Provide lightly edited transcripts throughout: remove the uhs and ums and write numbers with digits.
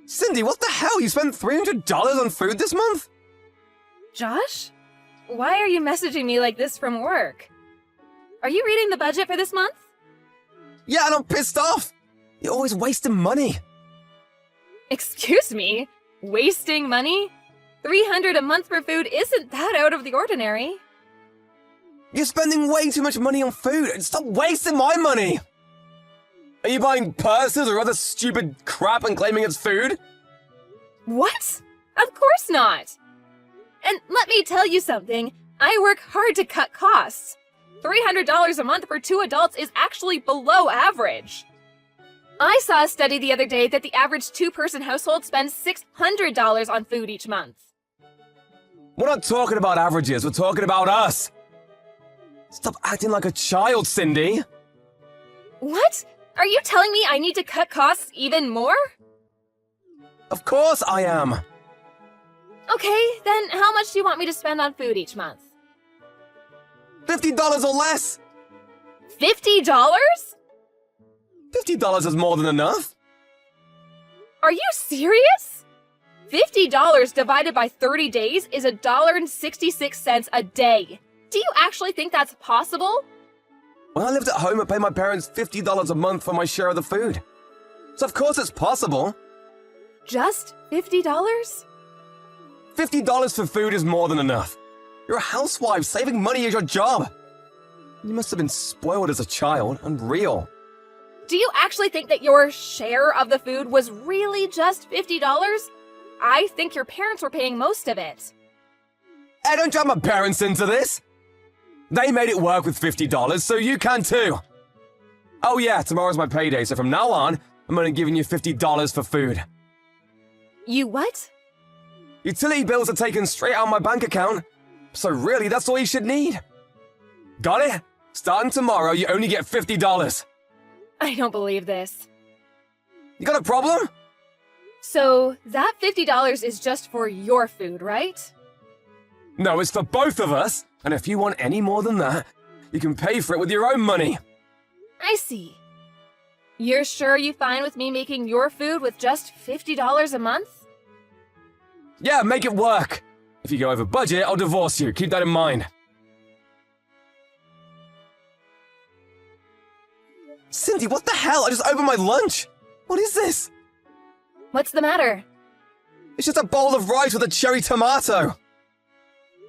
Cindy, what the hell? You spent $300 on food this month? Josh? Why are you messaging me like this from work? Are you reading the budget for this month? Yeah, and I'm pissed off. You're always wasting money. Excuse me? Wasting money? $300 a month for food isn't that out of the ordinary. You're spending way too much money on food. Stop wasting my money. Are you buying purses or other stupid crap and claiming it's food? What? Of course not. And let me tell you something. I work hard to cut costs. $300 a month for 2 adults is actually below average. I saw a study the other day that the average 2-person household spends $600 on food each month. We're not talking about averages, we're talking about us. Stop acting like a child, Cindy. What? Are you telling me I need to cut costs even more? Of course I am. Okay, then how much do you want me to spend on food each month? $50 or less. $50? $50 is more than enough. Are you serious? $50 divided by 30 days is $1.66 a day. Do you actually think that's possible? When I lived at home, I paid my parents $50 a month for my share of the food. So of course it's possible. Just $50? $50 for food is more than enough. You're a housewife, saving money is your job. You must have been spoiled as a child, unreal. Do you actually think that your share of the food was really just $50? I think your parents were paying most of it. Hey, don't drag my parents into this. They made it work with $50, so you can too. Oh yeah, tomorrow's my payday, so from now on, I'm only giving you $50 for food. You what? Utility bills are taken straight out of my bank account, so really that's all you should need. Got it? Starting tomorrow, you only get $50. I don't believe this. You got a problem? So, that $50 is just for your food, right? No, it's for both of us, and if you want any more than that, you can pay for it with your own money. I see. You're sure you fine with me making your food with just $50 a month? Yeah, make it work. If you go over budget, I'll divorce you. Keep that in mind. Cindy, what the hell? I just opened my lunch. What is this? What's the matter? It's just a bowl of rice with a cherry tomato.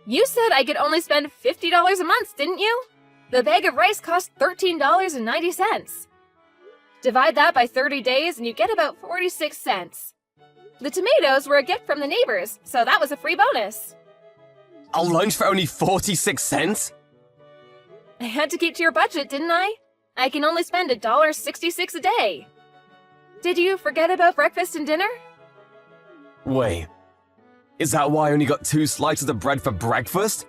You said I could only spend $50 a month, didn't you? The bag of rice cost $13.90. Divide that by 30 days and you get about 46 cents. The tomatoes were a gift from the neighbors, so that was a free bonus. A lunch for only 46 cents? I had to keep to your budget, didn't I? I can only spend $1.66 a day. Did you forget about breakfast and dinner? Wait, is that why I only got 2 slices of bread for breakfast?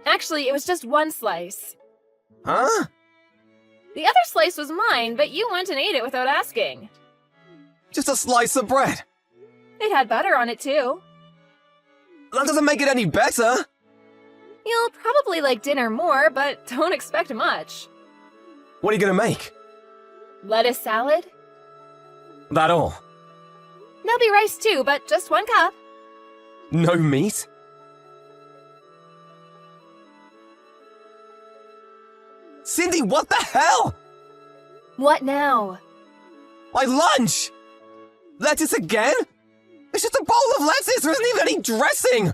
Actually, it was just 1 slice. Huh? The other slice was mine, but you went and ate it without asking. Just a slice of bread. It had butter on it, too. That doesn't make it any better. You'll probably like dinner more, but don't expect much. What are you gonna make? Lettuce salad? That all? There'll be rice too, but just 1 cup. No meat? Cindy, what the hell? What now? My lunch! Lettuce again? It's just a bowl of lettuce, there isn't even any dressing!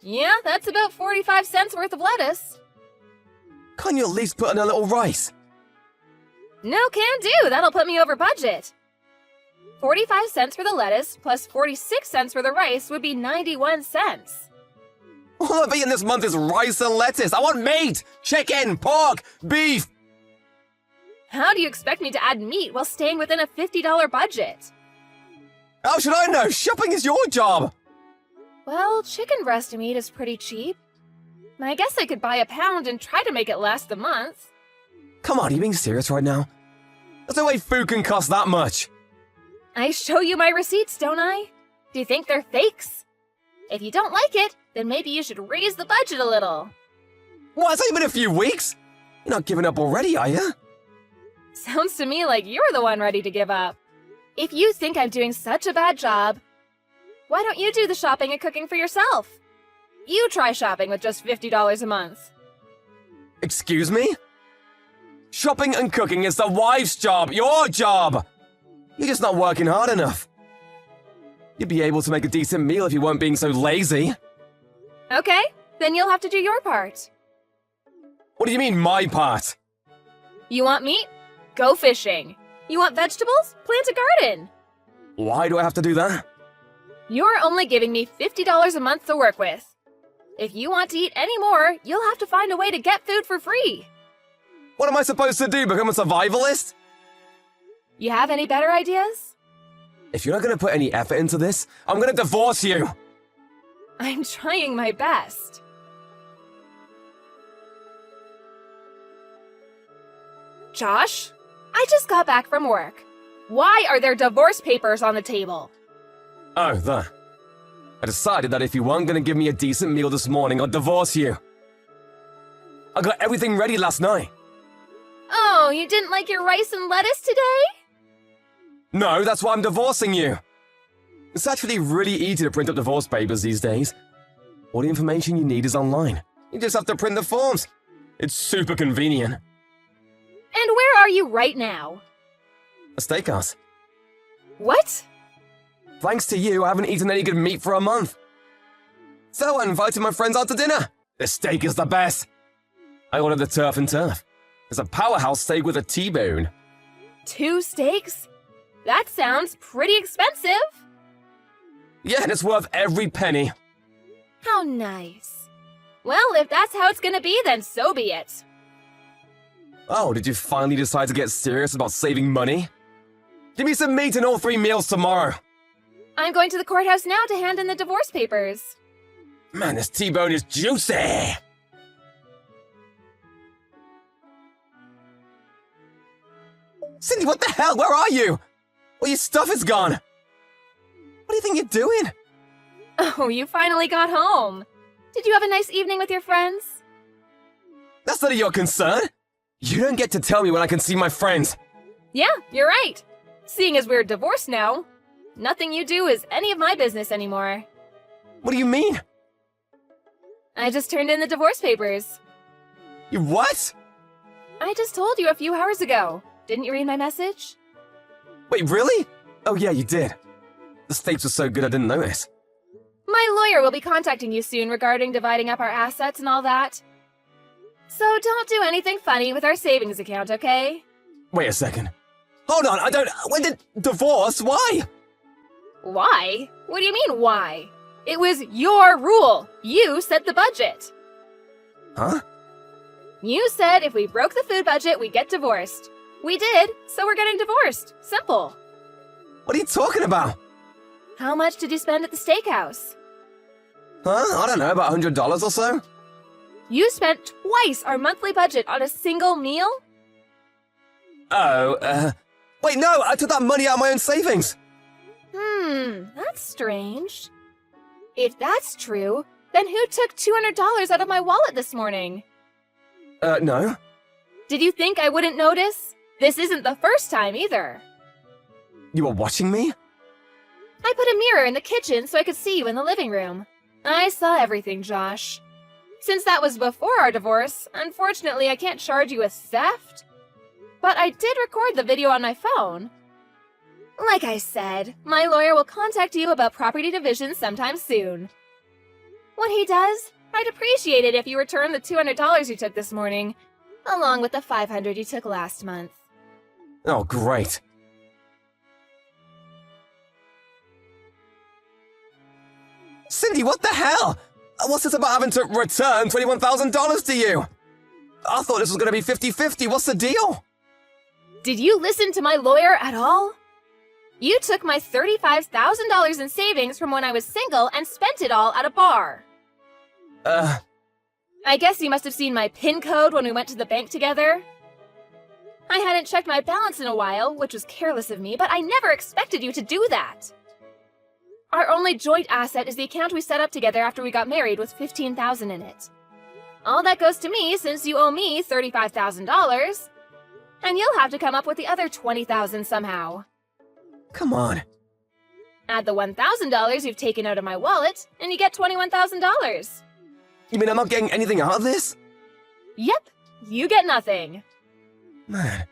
Yeah, that's about 45 cents worth of lettuce. Can't you at least put in a little rice? No, can do. That'll put me over budget. 45 cents for the lettuce plus 46 cents for the rice would be 91 cents. All I've eaten this month is rice and lettuce. I want meat, chicken, pork, beef. How do you expect me to add meat while staying within a $50 budget? How should I know? Shopping is your job. Well, chicken breast meat is pretty cheap. I guess I could buy a pound and try to make it last the month. Come on, are you being serious right now? There's no way food can cost that much. I show you my receipts, don't I? Do you think they're fakes? If you don't like it, then maybe you should raise the budget a little. What, it's only been a few weeks? You're not giving up already, are you? Sounds to me like you're the one ready to give up. If you think I'm doing such a bad job, why don't you do the shopping and cooking for yourself? You try shopping with just $50 a month. Excuse me? Shopping and cooking is the wife's job, your job! You're just not working hard enough. You'd be able to make a decent meal if you weren't being so lazy. Okay, then you'll have to do your part. What do you mean, my part? You want meat? Go fishing. You want vegetables? Plant a garden. Why do I have to do that? You're only giving me $50 a month to work with. If you want to eat any more, you'll have to find a way to get food for free. What am I supposed to do, become a survivalist? You have any better ideas? If you're not gonna put any effort into this, I'm gonna divorce you! I'm trying my best. Josh, I just got back from work. Why are there divorce papers on the table? Oh, there. I decided that if you weren't gonna give me a decent meal this morning, I'd divorce you. I got everything ready last night. Oh, you didn't like your rice and lettuce today? No, that's why I'm divorcing you. It's actually really easy to print up divorce papers these days. All the information you need is online. You just have to print the forms. It's super convenient. And where are you right now? A steakhouse. What? Thanks to you, I haven't eaten any good meat for a month. So I invited my friends out to dinner. The steak is the best. I ordered the turf and turf. It's a powerhouse steak with a T-bone. 2 steaks? That sounds pretty expensive. Yeah, and it's worth every penny. How nice. Well, if that's how it's gonna be, then so be it. Oh, did you finally decide to get serious about saving money? Give me some meat in all 3 meals tomorrow. I'm going to the courthouse now to hand in the divorce papers. Man, this T-bone is juicy. Cindy, what the hell? Where are you? All your stuff is gone. What do you think you're doing? Oh, you finally got home. Did you have a nice evening with your friends? That's none of your concern. You don't get to tell me when I can see my friends. Yeah, you're right. Seeing as we're divorced now, nothing you do is any of my business anymore. What do you mean? I just turned in the divorce papers. You what? I just told you a few hours ago. Didn't you read my message? Wait, really? Oh yeah, you did. The steaks were so good I didn't notice. My lawyer will be contacting you soon regarding dividing up our assets and all that. So don't do anything funny with our savings account, okay? Wait a second. Hold on, when did divorce? Why? Why? What do you mean, why? It was your rule. You set the budget. Huh? You said if we broke the food budget, we'd get divorced. We did, so we're getting divorced. Simple. What are you talking about? How much did you spend at the steakhouse? Huh? I don't know, about $100 or so? You spent twice our monthly budget on a single meal? Oh, wait, no, I took that money out of my own savings. That's strange. If that's true, then who took $200 out of my wallet this morning? No. Did you think I wouldn't notice? This isn't the first time either. You were watching me? I put a mirror in the kitchen so I could see you in the living room. I saw everything, Josh. Since that was before our divorce, unfortunately I can't charge you with theft. But I did record the video on my phone. Like I said, my lawyer will contact you about property division sometime soon. When he does, I'd appreciate it if you return the $200 you took this morning, along with the $500 you took last month. Oh, great. Cindy, what the hell? What's this about having to return $21,000 to you? I thought this was going to be 50-50. What's the deal? Did you listen to my lawyer at all? You took my $35,000 in savings from when I was single and spent it all at a bar. I guess you must have seen my PIN code when we went to the bank together. I hadn't checked my balance in a while, which was careless of me, but I never expected you to do that. Our only joint asset is the account we set up together after we got married with $15,000 in it. All that goes to me since you owe me $35,000, and you'll have to come up with the other $20,000 somehow. Come on. Add the $1,000 you've taken out of my wallet, and you get $21,000. You mean I'm not getting anything out of this? Yep, you get nothing. Man.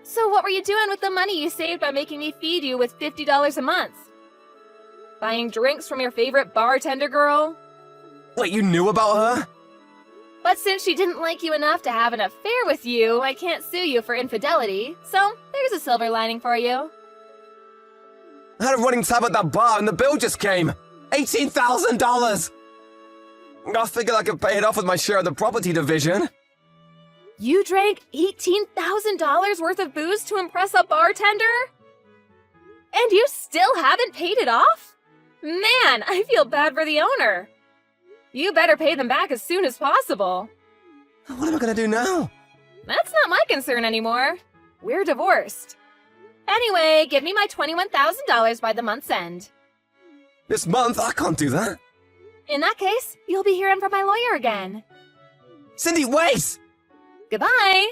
So what were you doing with the money you saved by making me feed you with $50 a month? Buying drinks from your favorite bartender girl? Wait, you knew about her? But since she didn't like you enough to have an affair with you, I can't sue you for infidelity, so there's a silver lining for you. I had a running tab at that bar and the bill just came. $18,000! I figured I could pay it off with my share of the property division. You drank $18,000 worth of booze to impress a bartender? And you still haven't paid it off? Man, I feel bad for the owner. You better pay them back as soon as possible. What am I gonna do now? That's not my concern anymore. We're divorced. Anyway, give me my $21,000 by the month's end. This month? I can't do that. In that case, you'll be hearing from my lawyer again. Cindy, wait! Goodbye!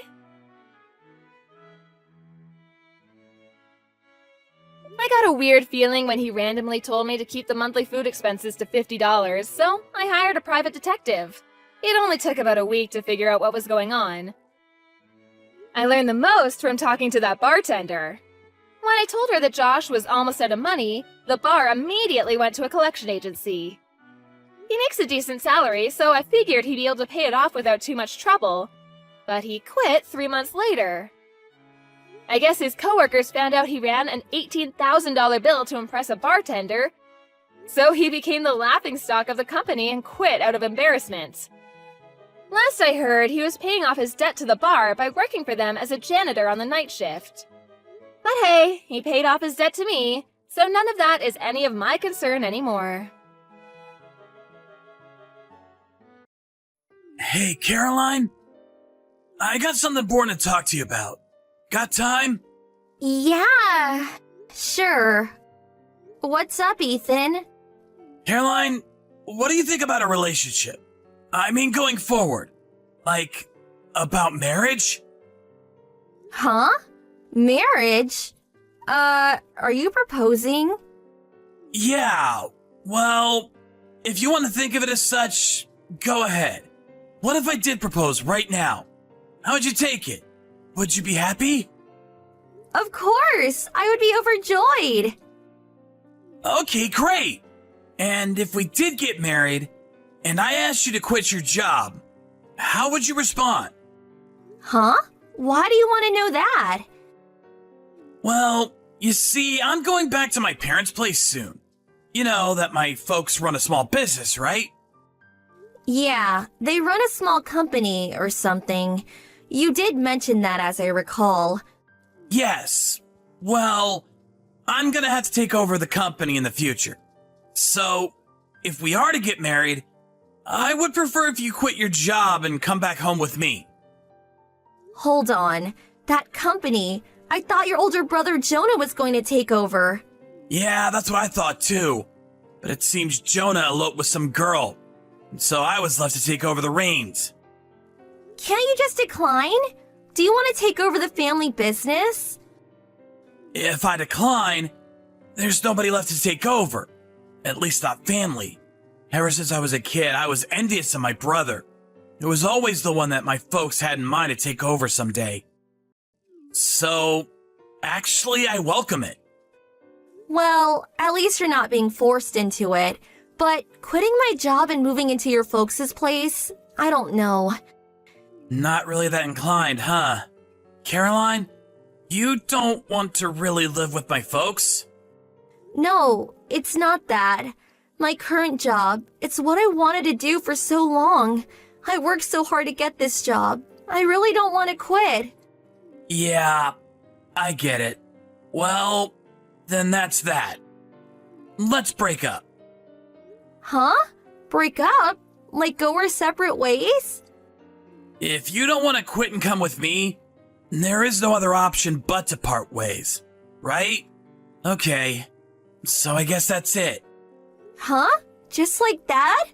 I got a weird feeling when he randomly told me to keep the monthly food expenses to $50, so I hired a private detective. It only took about a week to figure out what was going on. I learned the most from talking to that bartender. When I told her that Josh was almost out of money, the bar immediately went to a collection agency. He makes a decent salary, so I figured he'd be able to pay it off without too much trouble. But he quit 3 months later. I guess his coworkers found out he ran an $18,000 bill to impress a bartender, so he became the laughingstock of the company and quit out of embarrassment. Last I heard, he was paying off his debt to the bar by working for them as a janitor on the night shift. But hey, he paid off his debt to me, so none of that is any of my concern anymore. Hey, Caroline? I got something important to talk to you about. Got time? Yeah, sure. What's up, Ethan? Caroline, what do you think about a relationship? I mean, going forward. Like, about marriage? Huh? Marriage? Are you proposing? Yeah, well, if you want to think of it as such, go ahead. What if I did propose right now? How would you take it? Would you be happy? Of course! I would be overjoyed! Okay, great. And if we did get married, and I asked you to quit your job, how would you respond? Huh? Why do you want to know that? Well, you see, I'm going back to my parents' place soon. You know that my folks run a small business, right? Yeah, they run a small company or something. You did mention that, as I recall. Yes. Well, I'm gonna have to take over the company in the future. So, if we are to get married, I would prefer if you quit your job and come back home with me. Hold on. That company, I thought your older brother Jonah was going to take over. Yeah, that's what I thought too. But it seems Jonah eloped with some girl, and so I was left to take over the reins. Can't you just decline? Do you want to take over the family business? If I decline, there's nobody left to take over. At least not family. Ever since I was a kid, I was envious of my brother. It was always the one that my folks had in mind to take over someday. So, actually, I welcome it. Well, at least you're not being forced into it. But quitting my job and moving into your folks' place, I don't know. Not really that inclined, huh? Caroline, you don't want to really live with my folks? No, it's not that. My current job, it's what I wanted to do for so long. I worked so hard to get this job. I really don't want to quit. Yeah, I get it. Well, then that's that. Let's break up. Huh? Break up? Like go our separate ways? If you don't want to quit and come with me, there is no other option but to part ways, right? Okay, so I guess that's it. Huh? Just like that?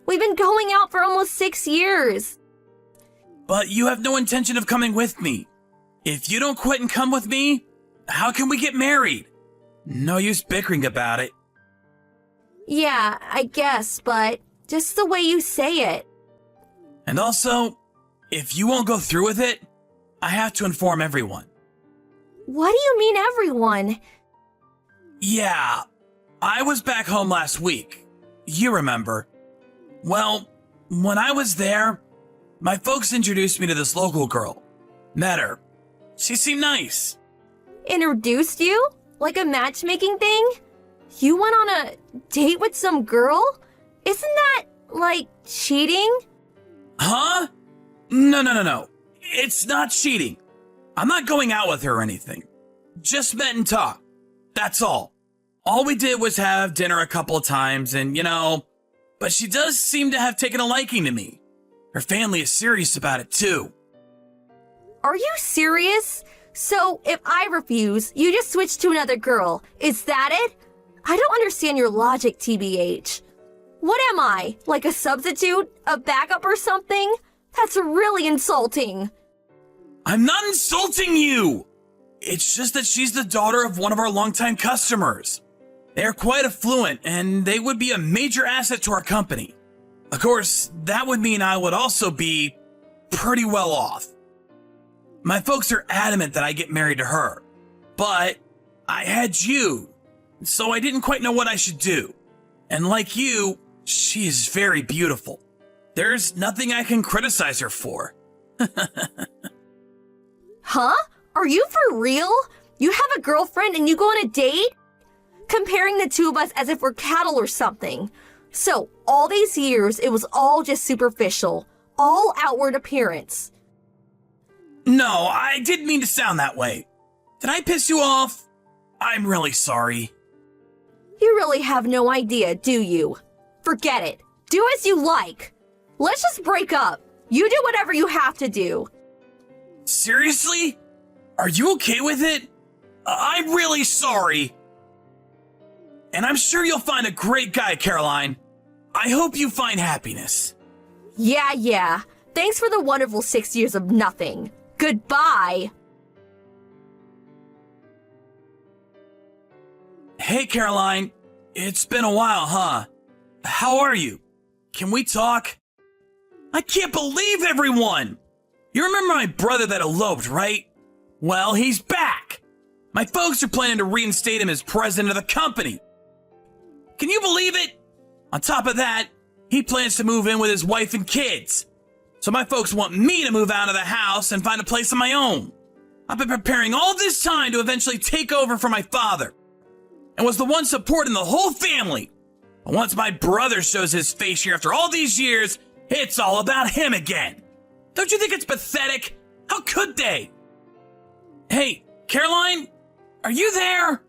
We've been going out for almost 6 years. But you have no intention of coming with me. If you don't quit and come with me, how can we get married? No use bickering about it. Yeah, I guess, but just the way you say it. And also, if you won't go through with it, I have to inform everyone. What do you mean, everyone? Yeah, I was back home last week. You remember. Well, when I was there, my folks introduced me to this local girl. Met her. She seemed nice. Introduced you? Like a matchmaking thing? You went on a date with some girl? Isn't that, like, cheating? Huh? No. It's not cheating. I'm not going out with her or anything. Just met and talked. That's all. All we did was have dinner a couple of times and, but she does seem to have taken a liking to me. Her family is serious about it, too. Are you serious? So, if I refuse, you just switch to another girl. Is that it? I don't understand your logic, TBH. What am I? Like a substitute? A backup or something? That's really insulting. I'm not insulting you! It's just that she's the daughter of one of our longtime customers. They are quite affluent, and they would be a major asset to our company. Of course, that would mean I would also be pretty well off. My folks are adamant that I get married to her, but I had you, so I didn't quite know what I should do. And like you, she is very beautiful. There's nothing I can criticize her for. Huh? Are you for real? You have a girlfriend and you go on a date? Comparing the two of us as if we're cattle or something. So, all these years, it was all just superficial. All outward appearance. No, I didn't mean to sound that way. Did I piss you off? I'm really sorry. You really have no idea, do you? Forget it. Do as you like. Let's just break up. You do whatever you have to do. Seriously? Are you okay with it? I'm really sorry. And I'm sure you'll find a great guy, Caroline. I hope you find happiness. Yeah. Thanks for the wonderful 6 years of nothing. Goodbye. Hey, Caroline. It's been a while, huh? How are you? Can we talk? I can't believe everyone! You remember my brother that eloped, right? Well, he's back. My folks are planning to reinstate him as president of the company. Can you believe it? On top of that, he plans to move in with his wife and kids. So my folks want me to move out of the house and find a place of my own. I've been preparing all this time to eventually take over for my father, and was the one supporting the whole family. But once my brother shows his face here after all these years, it's all about him again. Don't you think it's pathetic? How could they? Hey, Caroline, are you there?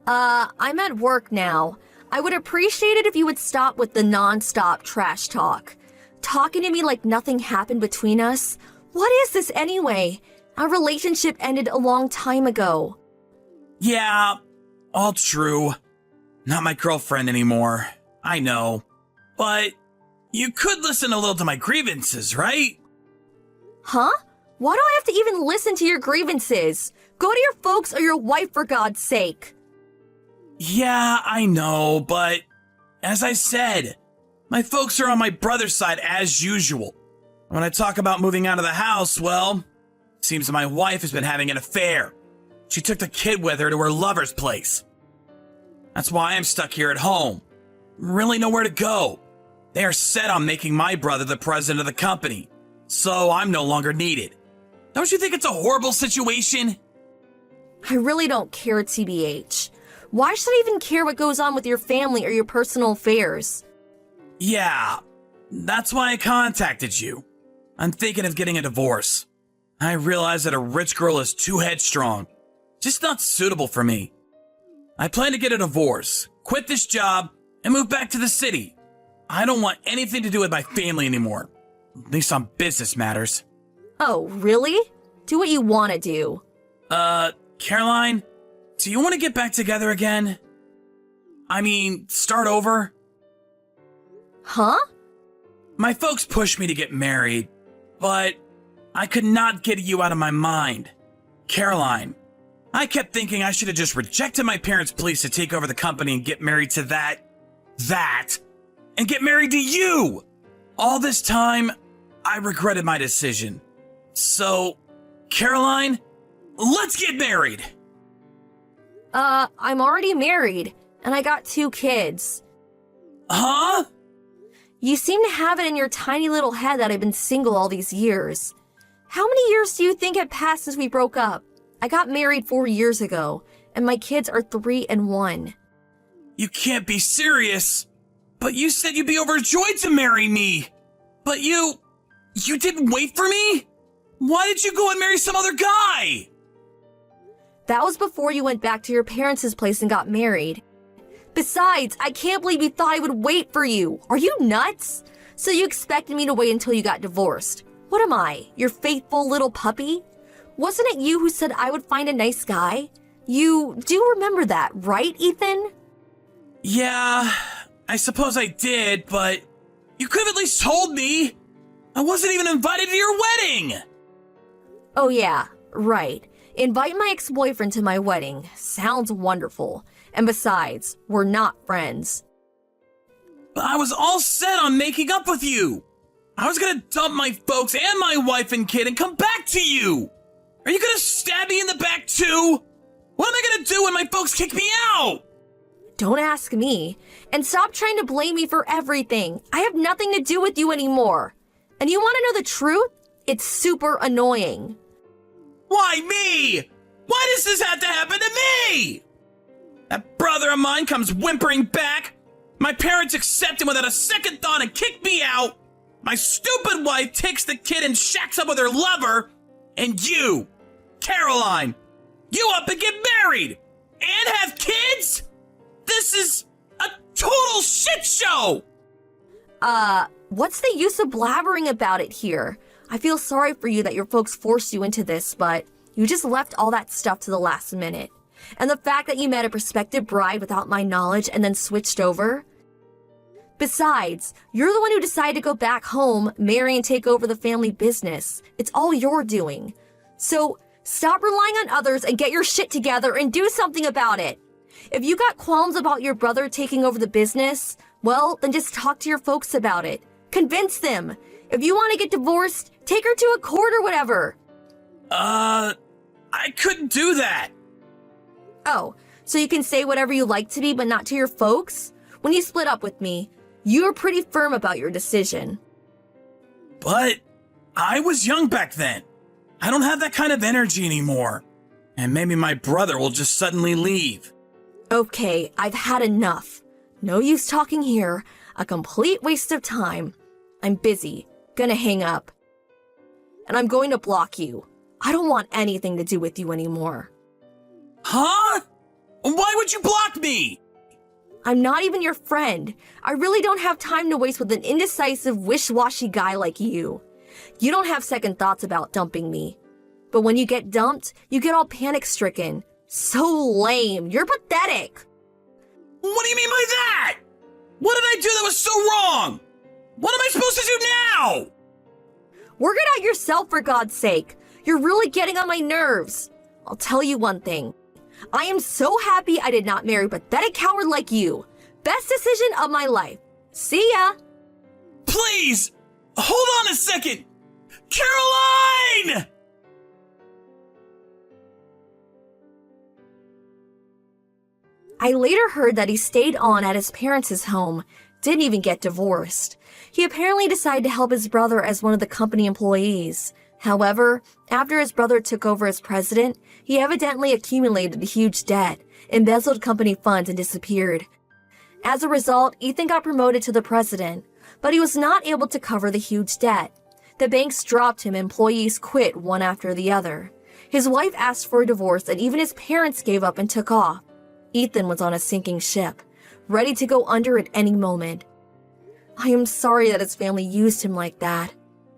I'm at work now. I would appreciate it if you would stop with the non-stop trash talk. Talking to me like nothing happened between us. What is this anyway? Our relationship ended a long time ago. Yeah, all true. Not my girlfriend anymore. I know. But you could listen a little to my grievances, right? Huh? Why do I have to even listen to your grievances? Go to your folks or your wife, for God's sake. Yeah, I know, but as I said, my folks are on my brother's side as usual. When I talk about moving out of the house, well, it seems that my wife has been having an affair. She took the kid with her to her lover's place. That's why I'm stuck here at home. Really nowhere to go. They are set on making my brother the president of the company, so I'm no longer needed. Don't you think it's a horrible situation? I really don't care, TBH. Why should I even care what goes on with your family or your personal affairs? Yeah, that's why I contacted you. I'm thinking of getting a divorce. I realize that a rich girl is too headstrong, just not suitable for me. I plan to get a divorce, quit this job, and move back to the city. I don't want anything to do with my family anymore, at least on business matters. Oh, really? Do what you want to do. Caroline, do you want to get back together again? I mean, start over? Huh? My folks pushed me to get married, but I could not get you out of my mind. Caroline, I kept thinking I should have just rejected my parents' pleas to take over the company and get married to and get married to you. All this time, I regretted my decision. So, Caroline, let's get married. I'm already married, and I got 2 kids. Huh? You seem to have it in your tiny little head that I've been single all these years. How many years do you think have passed since we broke up? I got married 4 years ago, and my kids are 3 and 1. You can't be serious. But you said you'd be overjoyed to marry me. But you didn't wait for me? Why did you go and marry some other guy? That was before you went back to your parents' place and got married. Besides, I can't believe you thought I would wait for you. Are you nuts? So you expected me to wait until you got divorced. What am I, your faithful little puppy? Wasn't it you who said I would find a nice guy? You do remember that, right, Ethan? Yeah, I suppose I did, but you could have at least told me. I wasn't even invited to your wedding. Oh yeah, right. Invite my ex-boyfriend to my wedding. Sounds wonderful. And besides, we're not friends. But I was all set on making up with you. I was gonna dump my folks and my wife and kid and come back to you. Are you gonna stab me in the back too? What am I gonna do when my folks kick me out? Don't ask me. And stop trying to blame me for everything. I have nothing to do with you anymore. And you want to know the truth? It's super annoying. Why me? Why does this have to happen to me? That brother of mine comes whimpering back. My parents accept him without a second thought and kick me out. My stupid wife takes the kid and shacks up with her lover. And you, Caroline, you up and get married and have kids? This is a total shit show! What's the use of blabbering about it here? I feel sorry for you that your folks forced you into this, but you just left all that stuff to the last minute. And the fact that you met a prospective bride without my knowledge and then switched over? Besides, you're the one who decided to go back home, marry and take over the family business. It's all you're doing. So stop relying on others and get your shit together and do something about it. If you got qualms about your brother taking over the business, well, then just talk to your folks about it. Convince them. If you want to get divorced, take her to a court or whatever. I couldn't do that. Oh, so you can say whatever you like to me, but not to your folks? When you split up with me, you were pretty firm about your decision. But I was young back then. I don't have that kind of energy anymore. And maybe my brother will just suddenly leave. Okay, I've had enough. No use talking here. A complete waste of time. I'm busy. Gonna hang up. And I'm going to block you. I don't want anything to do with you anymore. Huh? Why would you block me? I'm not even your friend. I really don't have time to waste with an indecisive, wish-washy guy like you. You don't have second thoughts about dumping me. But when you get dumped, you get all panic-stricken. So lame. You're pathetic. What do you mean by that? What did I do that was so wrong? What am I supposed to do now? Work it out yourself, for God's sake. You're really getting on my nerves. I'll tell you one thing. I am so happy I did not marry a pathetic coward like you. Best decision of my life. See ya. Please, hold on a second. Caroline! I later heard that he stayed on at his parents' home, didn't even get divorced. He apparently decided to help his brother as one of the company employees. However, after his brother took over as president, he evidently accumulated a huge debt, embezzled company funds, and disappeared. As a result, Ethan got promoted to the president, but he was not able to cover the huge debt. The banks dropped him, employees quit one after the other. His wife asked for a divorce, and even his parents gave up and took off. Ethan was on a sinking ship, ready to go under at any moment. I am sorry that his family used him like that,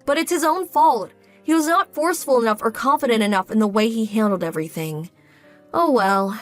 but it's his own fault. He was not forceful enough or confident enough in the way he handled everything. Oh well.